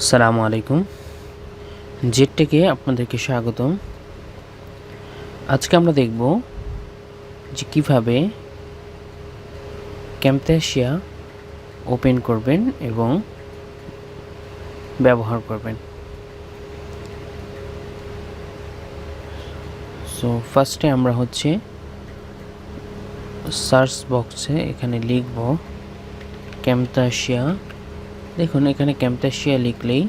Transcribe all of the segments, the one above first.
আসসালামু আলাইকুম। জেড টেকে আপনাদেরকে স্বাগতম। আজকে আমরা দেখব যে কিভাবে ক্যামটাসিয়া ওপেন করবেন এবং ব্যবহার করবেন। সো ফার্স্টে আমরা সার্চ বক্সে এখানে লিখব ক্যামটাসিয়া। দেখুন এখানে ক্যামটাসিয়া লিখলেই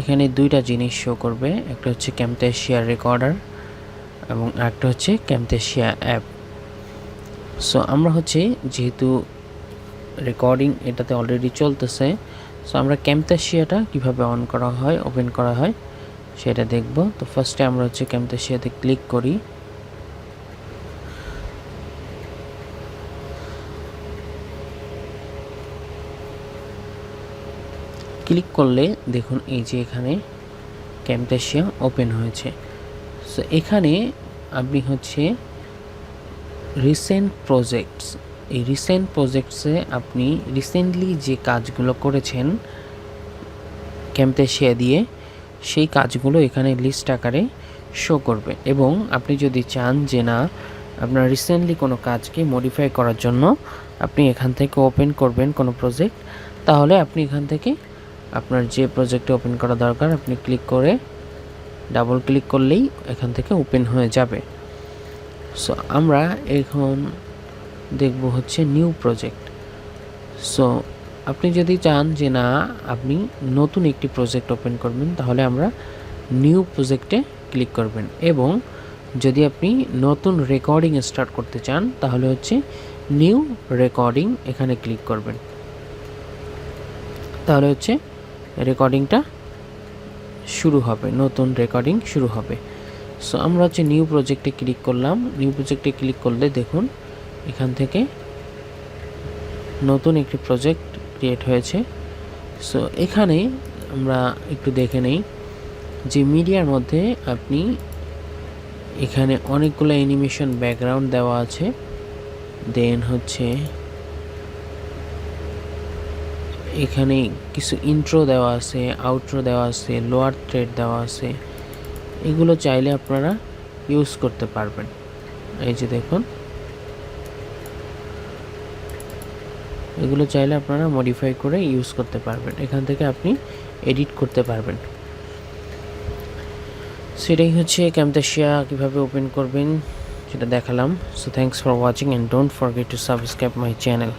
এখানে দুইটা জিনিস শো করবে, একটা হচ্ছে ক্যামটাসিয়া রেকর্ডার এবং আরেকটা হচ্ছে ক্যামটাসিয়া অ্যাপ। সো আমরা যেহেতু রেকর্ডিং এটাতে অলরেডি চলতেছে, সো আমরা ক্যামটাসিয়াটা কিভাবে অন করা হয়, ওপেন করা হয় সেটা দেখব। তো ফার্স্টে আমরা ক্যামটাসিয়াতে ক্লিক করি। ক্লিক করলে দেখুন এই যে এখানে ক্যামটাসিয়া ওপেন হয়েছে। সো এখানে আপনি রিসেন্ট প্রজেক্টস, এই রিসেন্ট প্রজেক্টসে আপনি রিসেন্টলি যে কাজগুলো করেছেন ক্যামটাসিয়া দিয়ে সেই কাজগুলো এখানে লিস্ট আকারে শো করবে। এবং আপনি যদি চান যে না আপনার রিসেন্টলি কোনো কাজকে মডিফাই করার জন্য আপনি এখান থেকে ওপেন করবেন কোনো প্রজেক্ট, তাহলে আপনি এখান থেকে আপনার যে প্রজেক্টে ওপেন করা দরকার আপনি ক্লিক করে ডাবল ক্লিক করলেই এখান থেকে ওপেন হয়ে যাবে। সো আমরা এখন দেখব নিউ প্রজেক্ট। সো আপনি যদি চান যে না আপনি নতুন একটি প্রজেক্ট ওপেন করবেন, তাহলে আমরা নিউ প্রজেক্টে ক্লিক করবেন। এবং যদি আপনি নতুন রেকর্ডিং স্টার্ট করতে চান তাহলে নিউ রেকর্ডিং এখানে ক্লিক করবেন, তাহলে রেকর্ডিংটা শুরু হবে, নতুন রেকর্ডিং শুরু হবে। সো আমরা নিউ প্রজেক্টে ক্লিক করলাম। নিউ প্রজেক্টে ক্লিক করলে দেখুন এখান থেকে নতুন একটি প্রজেক্ট ক্রিয়েট হয়েছে। সো এখানে আমরা একটু দেখে নেই যে মিডিয়ার মধ্যে আপনি এখানে অনেকগুলো অ্যানিমেশন ব্যাকগ্রাউন্ড দেওয়া আছে, দেন এখানে কিছু ইন্ট্রো দেওয়া আছে, আউট্রো দেওয়া আছে, লোয়ার থ্রেড দেওয়া আছে। এগুলো চাইলে আপনারা ইউজ করতে পারবেন। এই যে দেখুন এগুলো চাইলে আপনারা মডিফাই করে ইউজ করতে পারবেন, এখান থেকে আপনি এডিট করতে পারবেন। সেটাই ক্যামটাসিয়া কিভাবে ওপেন করবেন সেটা দেখালাম। So thanks for watching and don't forget to subscribe my channel.